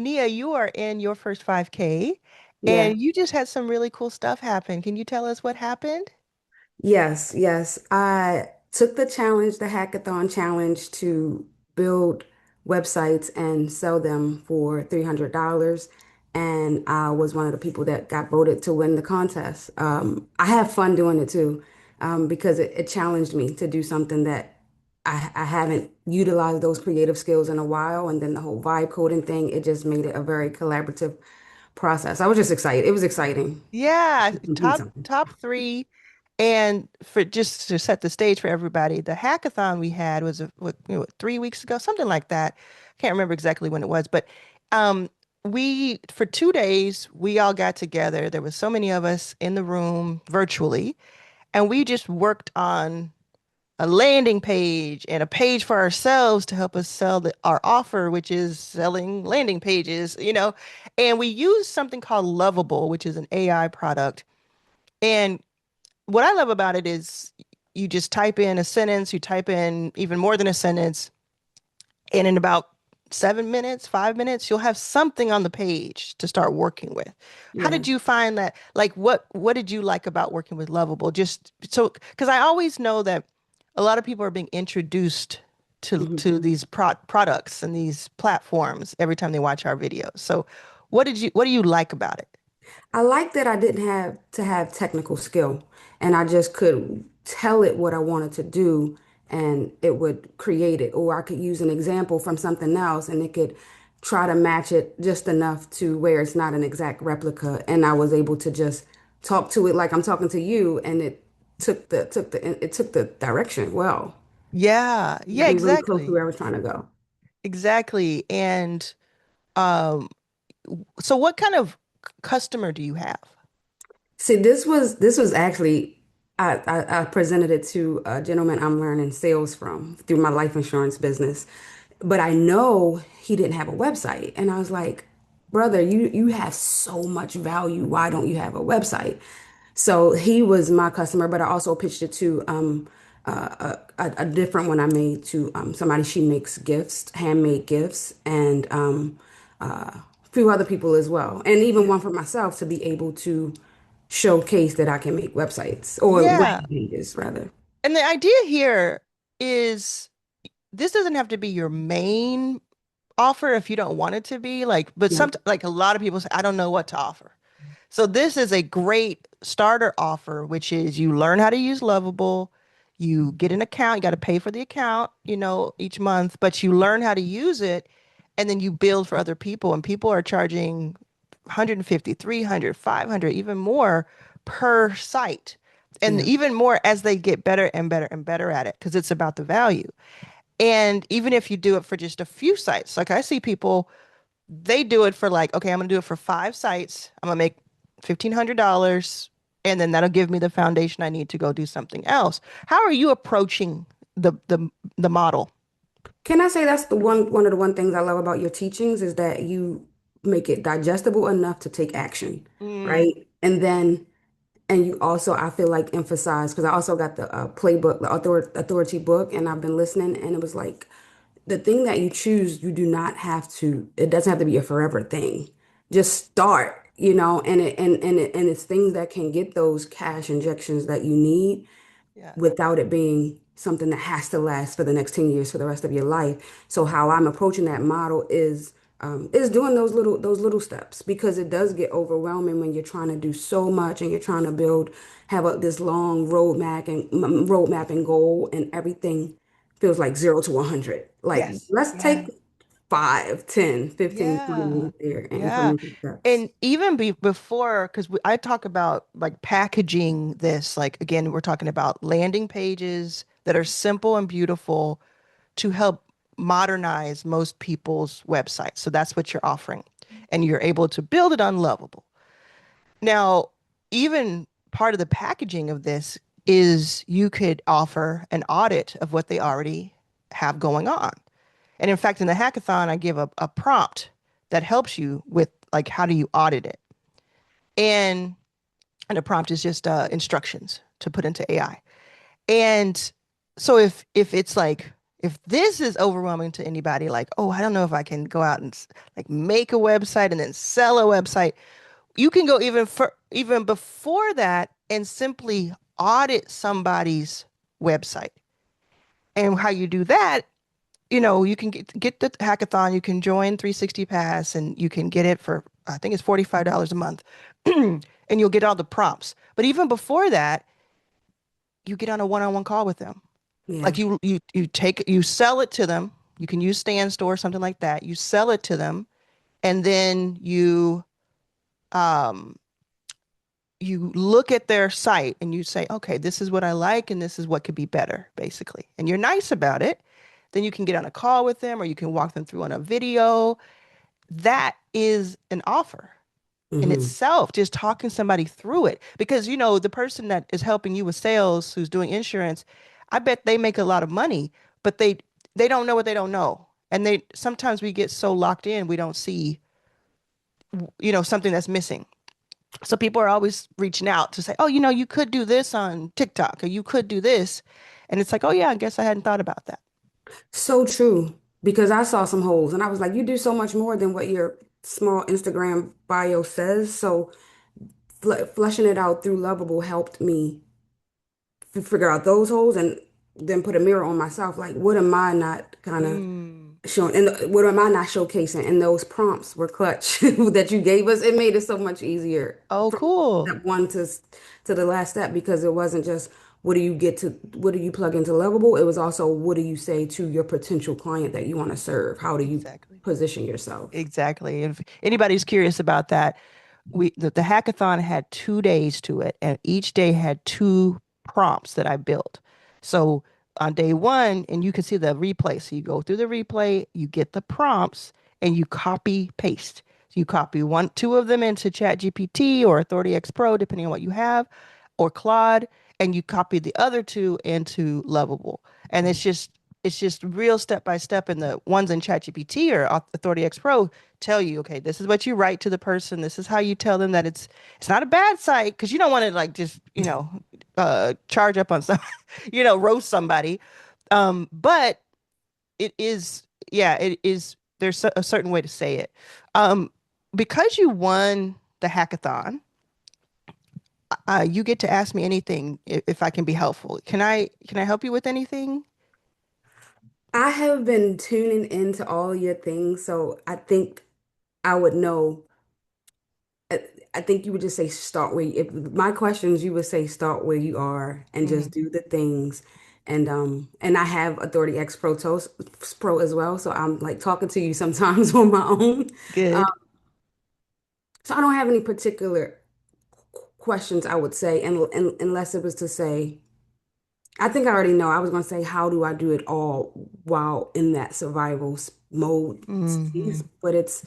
Nia, you are in your first 5K Yeah. and you just had some really cool stuff happen. Can you tell us what happened? Yes, yes. I took the challenge, the hackathon challenge, to build websites and sell them for $300. And I was one of the people that got voted to win the contest. I have fun doing it too, because it challenged me to do something that I haven't utilized those creative skills in a while. And then the whole vibe coding thing, it just made it a very collaborative process. I was just excited. It was exciting Yeah, to complete top something. top three. And for just to set the stage for everybody, the hackathon we had was 3 weeks ago, something like that. Can't remember exactly when it was, but um, we for 2 days we all got together. There was so many of us in the room virtually, and we just worked on a landing page and a page for ourselves to help us sell our offer, which is selling landing pages. And we use something called Lovable, which is an AI product. And what I love about it is you just type in a sentence, you type in even more than a sentence, and in about 7 minutes, 5 minutes, you'll have something on the page to start working with. How Yeah. did you find that? Like, what did you like about working with Lovable? Just so, because I always know that a lot of people are being introduced Mhm. to these products and these platforms every time they watch our videos. So, what do you like about it? I like that I didn't have to have technical skill and I just could tell it what I wanted to do and it would create it. Or I could use an example from something else and it could try to match it just enough to where it's not an exact replica. And I was able to just talk to it like I'm talking to you and it took the direction well. Yeah, It got yeah, me really close to exactly. where I was trying to go. Exactly. And um, so what kind of customer do you have? See, this was actually I presented it to a gentleman I'm learning sales from through my life insurance business, but I know he didn't have a website, and I was like, brother, you have so much value. Why don't you have a website? So he was my customer, but I also pitched it to a different one I made to somebody. She makes gifts, handmade gifts, and a few other people as well, and even Yeah. one for myself to be able to showcase that I can make websites or Yeah. landing pages rather. And the idea here is this doesn't have to be your main offer if you don't want it to be but Yeah, like a lot of people say, I don't know what to offer. So this is a great starter offer, which is you learn how to use Lovable, you get an account, you got to pay for the account, each month, but you learn how to use it and then you build for other people and people are charging 150, 300, 500, even more per site. And yeah. even more as they get better and better and better at it because it's about the value. And even if you do it for just a few sites, like I see people, they do it for like, okay, I'm gonna do it for 5 sites. I'm gonna make $1,500, and then that'll give me the foundation I need to go do something else. How are you approaching the model? Can I say that's the one of the one things I love about your teachings is that you make it digestible enough to take action, Mm, right? And you also, I feel like, emphasize, because I also got the playbook, the authority book, and I've been listening, and it was like, the thing that you choose, you do not have to, it doesn't have to be a forever thing. Just start, and it's things that can get those cash injections that you need yeah. without it being something that has to last for the next 10 years for the rest of your life. So how I'm approaching that model is doing those little steps because it does get overwhelming when you're trying to do so much and you're trying to have this long roadmap and goal and everything feels like 0 to 100. Like Yes. let's Yeah. take 5, 10, 15, 20 Yeah. minutes there and Yeah. incremental steps. And even before, because I talk about like packaging this, like again, we're talking about landing pages that are simple and beautiful to help modernize most people's websites. So that's what you're offering. And you're able to build it on Lovable. Now, even part of the packaging of this is you could offer an audit of what they already have going on. And in fact, in the hackathon, I give a prompt that helps you with like how do you audit it. And and the prompt is just instructions to put into AI. And so if it's like If this is overwhelming to anybody, like, oh, I don't know if I can go out and like make a website and then sell a website, you can go even before that and simply audit somebody's website. And how you do that, you can get the hackathon, you can join 360 Pass and you can get it for I think it's $45 a month. And you'll get all the prompts. But even before that, you get on a one-on-one call with them. Yeah. Like you sell it to them. You can use Stand Store, something like that. You sell it to them, and then um you look at their site and you say, okay, this is what I like and this is what could be better, basically. And you're nice about it. Then you can get on a call with them or you can walk them through on a video. That is an offer in Hmm. itself, just talking somebody through it. Because, the person that is helping you with sales, who's doing insurance, I bet they make a lot of money, but they don't know what they don't know. And they sometimes we get so locked in, we don't see, something that's missing. So people are always reaching out to say, oh, you could do this on TikTok or you could do this. And it's like, oh yeah, I guess I hadn't thought about that. So true. Because I saw some holes and I was like, you do so much more than what your small Instagram bio says. So fleshing it out through Lovable helped me figure out those holes and then put a mirror on myself. Like, what am I not kind of Mm. showing? And what am I not showcasing? And those prompts were clutch that you gave us. It made it so much easier Oh, from cool. step one to the last step because it wasn't just what do you plug into Lovable? It was also what do you say to your potential client that you want to serve? How do you Exactly. position yourself? Exactly. If anybody's curious about that, the hackathon had 2 days to it, and each day had two prompts that I built. So on day one, and you can see the replay. So you go through the replay, you get the prompts, and you copy paste. So you copy two of them into ChatGPT or Authority X Pro, depending on what you have, or Claude, and you copy the other two into Lovable. And it's just real step by step. And the ones in ChatGPT or Authority X Pro tell you, okay, this is what you write to the person. This is how you tell them that it's not a bad site because you don't want to like just charge up on some, roast somebody. But it is, yeah, it is. There's a certain way to say it. Um, because you won the hackathon, you get to ask me anything if I can be helpful. Can I help you with anything? I have been tuning into all your things, so I think I would know. I I think you would just say start where if my questions, you would say start where you are and just Mm, do the things. And I have Authority X Pro as well. So I'm like talking to you sometimes on my own. Um, good. so I don't have any particular questions I would say, and unless it was to say, I think I already know. I was going to say, how do I do it all while in that survival mode Hmm. space? But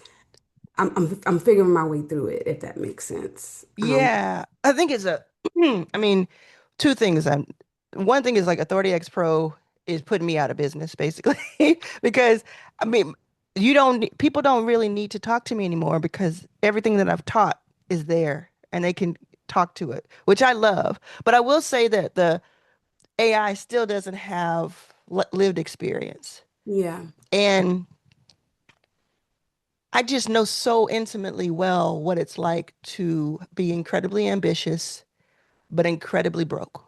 I'm figuring my way through it, if that makes sense. Yeah, I think it's I mean, two things. One thing is like Authority X Pro is putting me out of business basically because I mean, people don't really need to talk to me anymore because everything that I've taught is there and they can talk to it, which I love. But I will say that the AI still doesn't have lived experience. Yeah. And I just know so intimately well what it's like to be incredibly ambitious but incredibly broke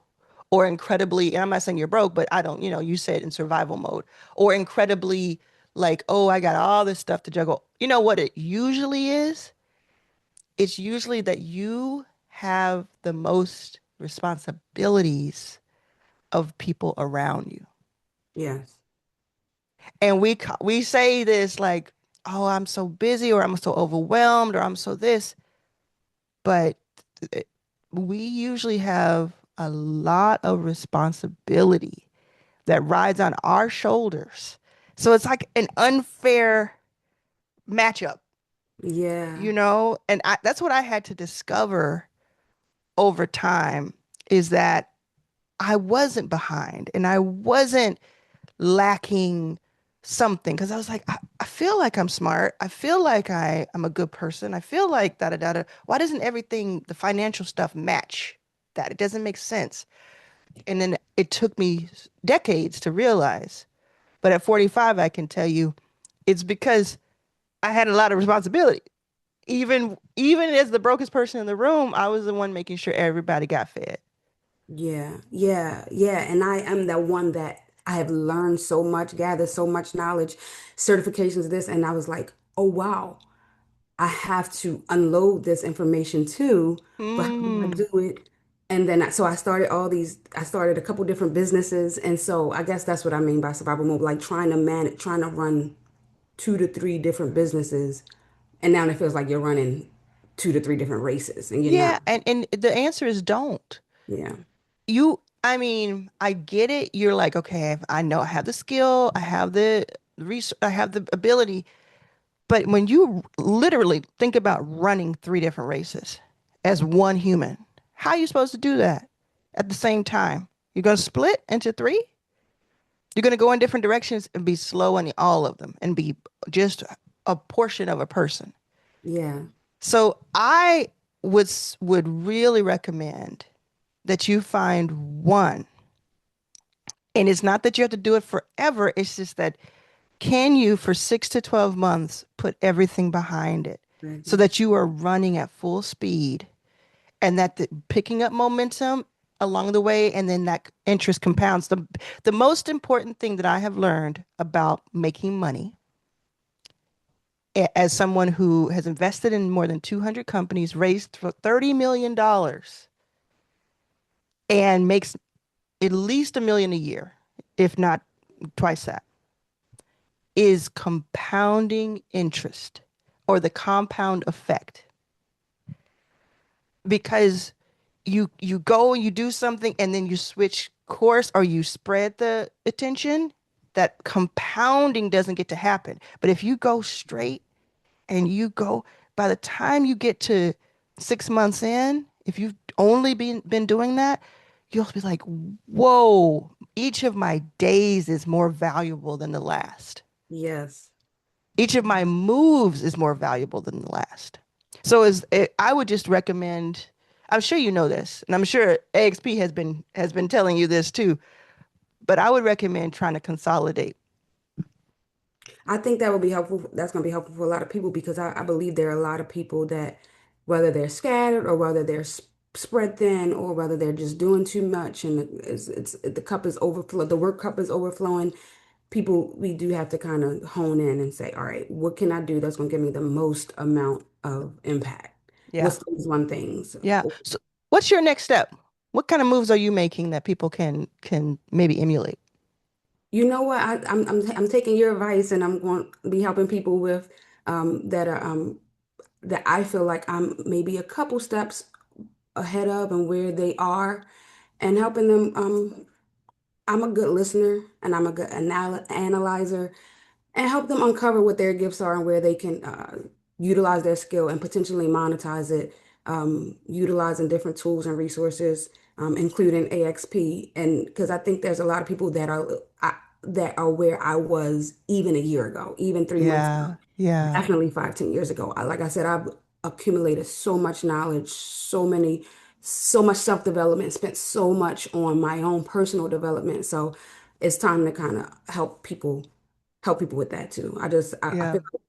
or incredibly, and I'm not saying you're broke, but I don't, you said in survival mode or incredibly like, oh, I got all this stuff to juggle. You know what it usually is? It's usually that you have the most responsibilities of people around you. Yes. And we say this like, oh, I'm so busy or I'm so overwhelmed or I'm so this, but it- we usually have a lot of responsibility that rides on our shoulders. So it's like an unfair matchup, Yeah. And that's what I had to discover over time is that I wasn't behind and I wasn't lacking something because I was like, I feel like I'm smart. I feel like I'm a good person. I feel like da da da da. Why doesn't everything, the financial stuff, match that? It doesn't make sense. And then it took me decades to realize. But at 45, I can tell you it's because I had a lot of responsibility. Even as the brokest person in the room, I was the one making sure everybody got fed. Yeah, yeah, yeah. And I am the one that I have learned so much, gathered so much knowledge, certifications, this, and I was like, oh wow, I have to unload this information too, but how do I Mm. do it? And then so I started I started a couple different businesses. And so I guess that's what I mean by survival mode, like trying to manage, trying to run 2 to 3 different businesses. And now it feels like you're running 2 to 3 different races and you're not. Yeah, and the answer is don't. Yeah, I mean, I get it. You're like, okay, I know I have the skill, I have the research, I have the ability. But when you literally think about running three different races as one human, how are you supposed to do that at the same time? You're going to split into three? You're going to go in different directions and be slow in all of them and be just a portion of a person. yeah, So I would really recommend that you find one. And it's not that you have to do it forever. It's just that can you, for 6 to 12 months, put everything behind it so ready. that you are running at full speed and that picking up momentum along the way and then that interest compounds. The most important thing that I have learned about making money as someone who has invested in more than 200 companies, raised for $30 million dollars and makes at least $1 million a year, if not twice that, is compounding interest or the compound effect. Because you go and you do something and then you switch course or you spread the attention, that compounding doesn't get to happen. But if you go straight and you go, by the time you get to 6 months in, if you've only been doing that, you'll be like, whoa, each of my days is more valuable than the last. Yes. Each of my moves is more valuable than the last. So I would just recommend, I'm sure you know this, and I'm sure AXP has been telling you this too, but I would recommend trying to consolidate. I think that will be helpful. That's going to be helpful for a lot of people because I believe there are a lot of people that, whether they're scattered or whether they're spread thin or whether they're just doing too much and the cup is overflow, the work cup is overflowing. People, we do have to kind of hone in and say, all right, what can I do that's going to give me the most amount of impact? Yeah. What's those one things? Yeah. So what's your next step? What kind of moves are you making that people can maybe emulate? You know what? I'm taking your advice and I'm going to be helping people with that are that I feel like I'm maybe a couple steps ahead of and where they are and helping them. I'm a good listener and I'm a good analyzer and help them uncover what their gifts are and where they can utilize their skill and potentially monetize it, utilizing different tools and resources, including AXP. And because I think there's a lot of people that are where I was even a year ago, even 3 months ago, Yeah. Yeah. definitely 5, 10 years ago. Like I said, I've accumulated so much knowledge, so much self-development, spent so much on my own personal development. So it's time to kind of help people with that too. I Yeah. feel like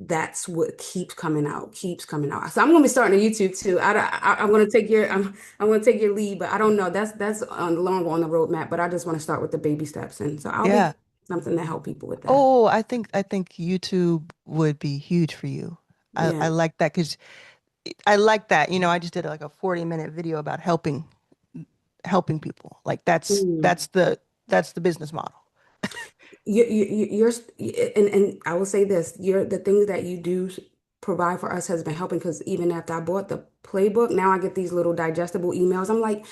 that's what keeps coming out. So I'm gonna be starting a YouTube too. I'm gonna take I'm gonna take your lead, but I don't know. That's on long on the roadmap. But I just want to start with the baby steps, and so I'll be Yeah. something to help people with that. Oh, I think YouTube would be huge for you. I Yeah. like that because I like that. I just did like a 40-minute video about helping people. Like that's Mm. that's the that's the business model. You're, and I will say this, the things that you do provide for us has been helping because even after I bought the playbook, now I get these little digestible emails. I'm like,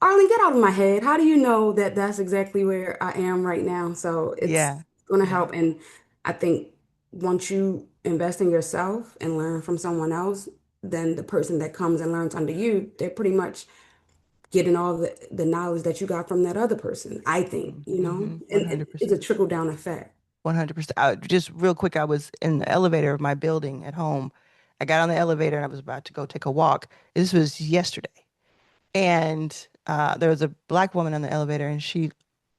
Arlen, get out of my head. How do you know that that's exactly where I am right now? So it's Yeah. going to Yeah. help. And I think once you invest in yourself and learn from someone else, then the person that comes and learns under you, they're pretty much getting all the knowledge that you got from that other person, I think, Mm-hmm. and it's a 100%. trickle down effect. 100%. Just real quick, I was in the elevator of my building at home. I got on the elevator and I was about to go take a walk. This was yesterday. And there was a black woman on the elevator and she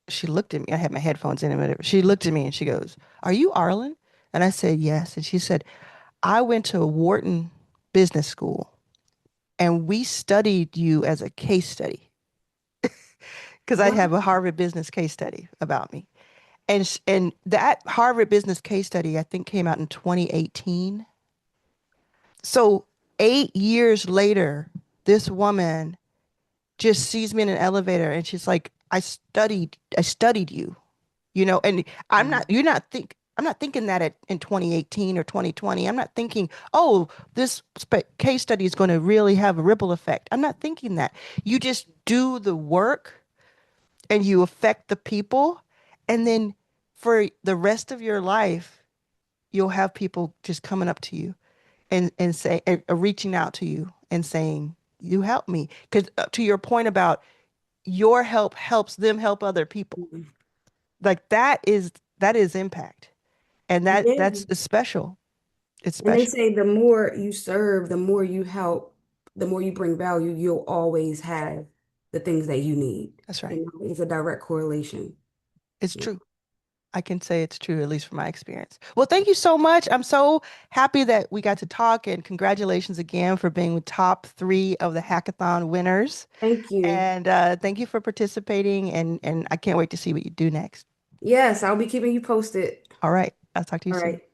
she looked at me. I had my headphones in and whatever. She looked at me and she goes, "Are you Arlan?" And I said, "Yes." And she said, "I went to Wharton Business School and we studied you as a case study because I have a Wow. Harvard business case study about me." And that Harvard business case study, I think, came out in 2018. So 8 years later, this woman just sees me in an elevator and she's like, I studied you, and I'm not thinking that in 2018 or 2020. I'm not thinking, oh, this case study is going to really have a ripple effect. I'm not thinking that. You just do the work and you affect the people. And then for the rest of your life, you'll have people just coming up to you and say, reaching out to you and saying, you helped me. Because to your point about your help helps them help other people. Mhm. Like that is impact. And Yeah. that's special. It's And they special. say the more you serve, the more you help, the more you bring value, you'll always have the things that you need. That's right. And it's a direct correlation. It's Yeah. true. I can say it's true, at least from my experience. Well, thank you so much. I'm so happy that we got to talk, and congratulations again for being with top three of the hackathon winners. Thank you. And thank you for participating. And I can't wait to see what you do next. Yes, I'll be keeping you posted. All right. I'll talk to you All soon. right.